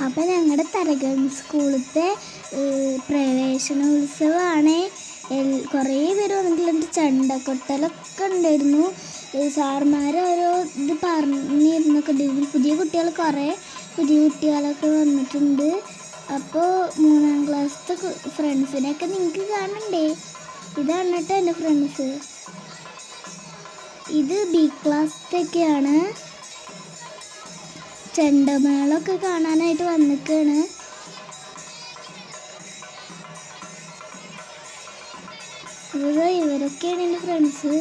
അപ്പം ഞങ്ങളുടെ തരകൻ സ്കൂളത്തെ പ്രവേശനോത്സവമാണ്. കുറേ പേര് വന്നിട്ടുണ്ട്. ചെണ്ടക്കൊട്ടലൊക്കെ ഉണ്ടായിരുന്നു. സാർമാർ ഓരോ ഇത് പറഞ്ഞിരുന്നൊക്കെ ഉണ്ടായിരുന്നു. പുതിയ കുട്ടികളൊക്കെ വന്നിട്ടുണ്ട്. അപ്പോൾ 3ാം ക്ലാസ്സിലത്തെ ഫ്രണ്ട്സിനെയൊക്കെ നിങ്ങൾക്ക് കാണണ്ടേ? ഇതാണ് കേട്ടോ എൻ്റെ ഫ്രണ്ട്സ്. ഇത് ബി ക്ലാസ്സിലൊക്കെയാണ്. ചെണ്ടമേളമൊക്കെ കാണാനായിട്ട് വന്നിക്കാണ്. ഇവരൊക്കെയാണ് എൻ്റെ ഫ്രണ്ട്സ്.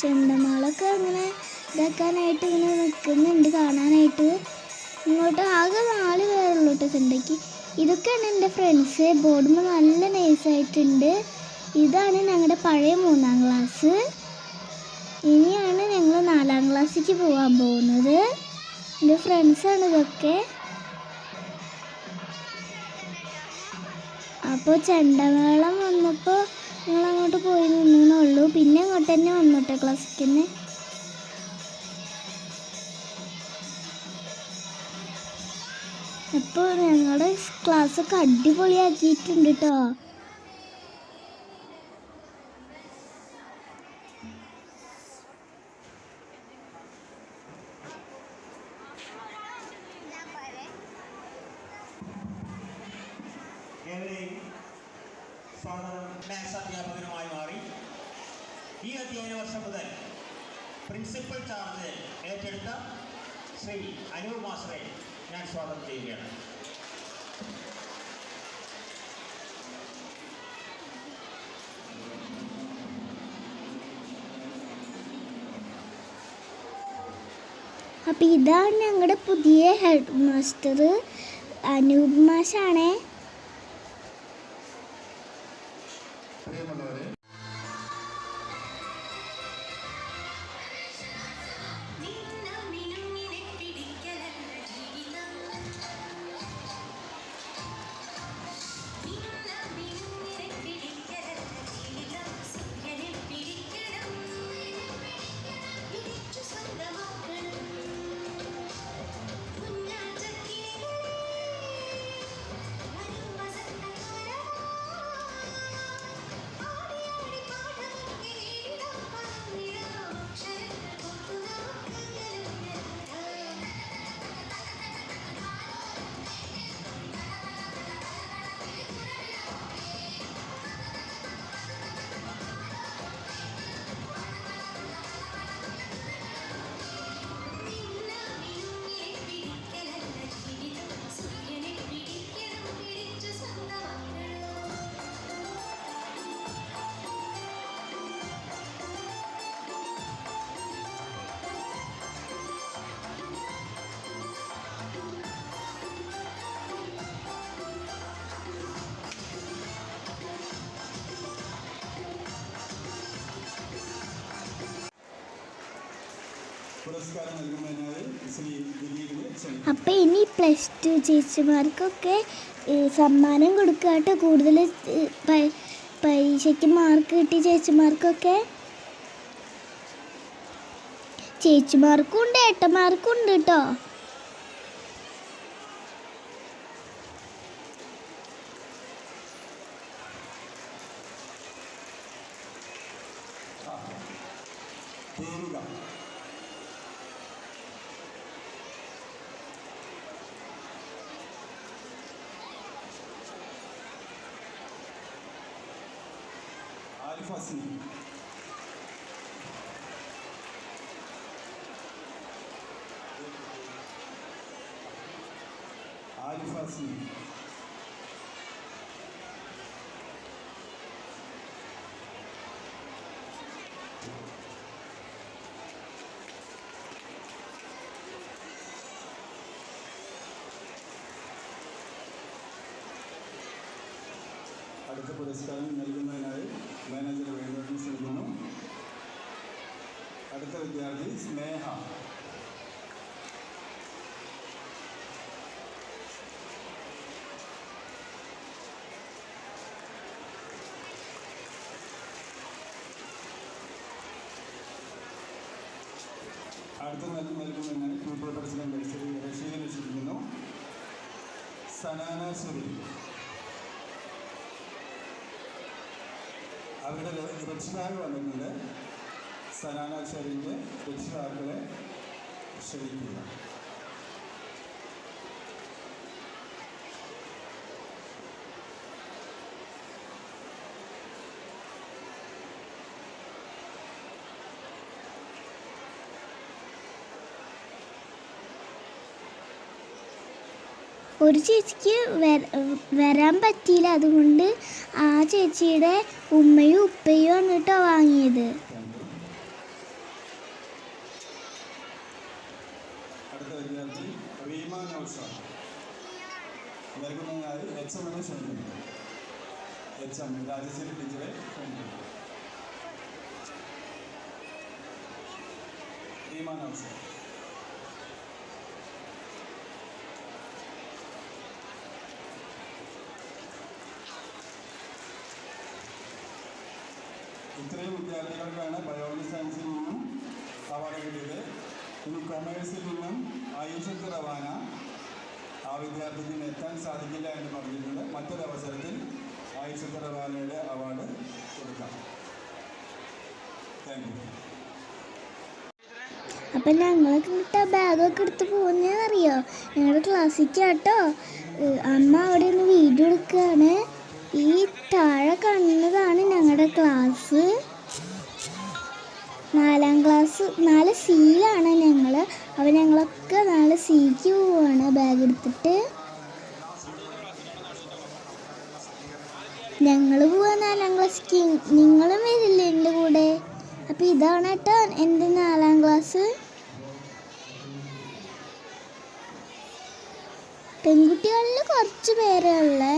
ചെണ്ടമേളമൊക്കെ ഇങ്ങനെ ഇതാക്കാനായിട്ട് ഇങ്ങനെ നിൽക്കുന്നുണ്ട് കാണാനായിട്ട്. ഇങ്ങോട്ട് ആകെ 4 പേരുള്ളൂ കേട്ടോ ചെണ്ടയ്ക്ക്. ഇതൊക്കെയാണ് എൻ്റെ ഫ്രണ്ട്സ്. ബോർഡുമ്പോൾ നല്ല നൈസായിട്ടുണ്ട്. ഇതാണ് ഞങ്ങളുടെ പഴയ 3ാം ക്ലാസ്. ഇനിയാണ് ഞങ്ങൾ 4ാം ക്ലാസ്സിലേക്ക് പോകാൻ പോകുന്നത്. എൻ്റെ ഫ്രണ്ട്സാണ് ഇതൊക്കെ. അപ്പോൾ ചെണ്ടമേളം വന്നപ്പോൾ ഞങ്ങൾ അങ്ങോട്ട് പോയി നിന്നുള്ളൂ. പിന്നെ അങ്ങോട്ട് തന്നെ വന്നോട്ടെ ക്ലാസ്സിക്ക് തന്നെ. അപ്പോൾ ഞങ്ങളുടെ ക്ലാസ്സൊക്കെ അടിപൊളിയാക്കിയിട്ടുണ്ട് കേട്ടോ. മാത്സ് അധ്യാപകനുമായി മാറി ഈ അധ്യയന വർഷം മുതൽ പ്രിൻസിപ്പൽ ചാർജ് ഏറ്റെടുത്ത ശ്രീ അനൂപ് മാസ്റ്ററെ ഞാൻ സ്വാഗതം ചെയ്യുകയാണ്. അപ്പം ഇതാണ് ഞങ്ങളുടെ പുതിയ ഹെഡ് മാസ്റ്റർ അനൂപ് മാഷാണേ. അപ്പം ഇനി +2 ചേച്ചിമാർക്കൊക്കെ സമ്മാനം കൊടുക്കുക കേട്ടോ. കൂടുതൽ പരീക്ഷയ്ക്ക് മാർക്ക് കിട്ടിയ ചേച്ചിമാർക്കൊക്കെ. ചേച്ചിമാർക്കും ഉണ്ട് ഏട്ടന്മാർക്കും ഉണ്ട് കേട്ടോ. അടുത്ത പുരസ്കാരം നൽകുന്നതിനായി മാനേജർ വേണ്ടതിന് ശ്രമിക്കുന്നു. അടുത്ത വിദ്യാർത്ഥി സ്നേഹ. അടുത്ത നൽകുന്നതിനായി PTA പ്രസിഡന്റ് ശ്രീ റഷീദിനെ ക്ഷണിക്കുന്നു. സനാന സുരി അവരുടെ രക്ഷിതാവ് വന്നിട്ടുണ്ട്. സനാന ഷെറിൻ്റെ രക്ഷിതാക്കളെ ക്ഷണിക്കുക. ഒരു ചേച്ചിക്ക് വരാൻ പറ്റിയില്ല, അതുകൊണ്ട് ആ ചേച്ചിയുടെ ഉമ്മയും ഉപ്പയും ആണ് കേട്ടോ വാങ്ങിയത്. അടുത്ത വിദ്യാർത്ഥി റീമ നൗഷാദ് നൽകുന്നതിനായി HMനെ ക്ഷണിക്കുന്നു. HM രാജശ്രീ ടീച്ചറെ ക്ഷണിക്കുന്നു. റീമ നൗഷാദ്. ഇത്രയും വിദ്യാർത്ഥികൾക്കാണ് ബയോളജി സയൻസിൽ നിന്നും അവാർഡ് കിട്ടിയത്. ഇനി കൊമേഴ്സിൽ നിന്നും ആയുഷത്ത് റവാന, ആ വിദ്യാർത്ഥിക്ക് എത്താൻ സാധിക്കില്ല എന്ന് പറഞ്ഞിട്ടുണ്ട്. മറ്റൊരവസരത്തിൽ ആയുഷത്ത് റവാനയുടെ അവാർഡ് കൊടുക്കാം. Thank you. അപ്പം ഞങ്ങളൊക്കെ എന്നിട്ട് ആ ബാഗൊക്കെ എടുത്ത് പോകുന്നതെന്നറിയോ? ഞങ്ങളുടെ ക്ലാസ്സിലേക്ക് കേട്ടോ. അമ്മ അവിടെ നിന്ന് വീഡിയോ എടുക്കുകയാണ്. ഈ താഴെ കാണുന്നതാണ് ഞങ്ങളുടെ ക്ലാസ്. 4ാം ക്ലാസ് 4 സിയിലാണ് ഞങ്ങൾ. അപ്പോൾ ഞങ്ങളൊക്കെ 4 സിക്ക് പോവാണ് ബാഗ് എടുത്തിട്ട്. ഞങ്ങൾ പോവാൻ 4ാം ക്ലാസ്സിക്ക്. നിങ്ങളും വരില്ലേ എൻ്റെ കൂടെ? അപ്പോൾ ഇതാണ് കേട്ടോ എൻ്റെ 4ാം ക്ലാസ്. പെൺകുട്ടികളിൽ കുറച്ച് പേരേ ഉള്ളേ.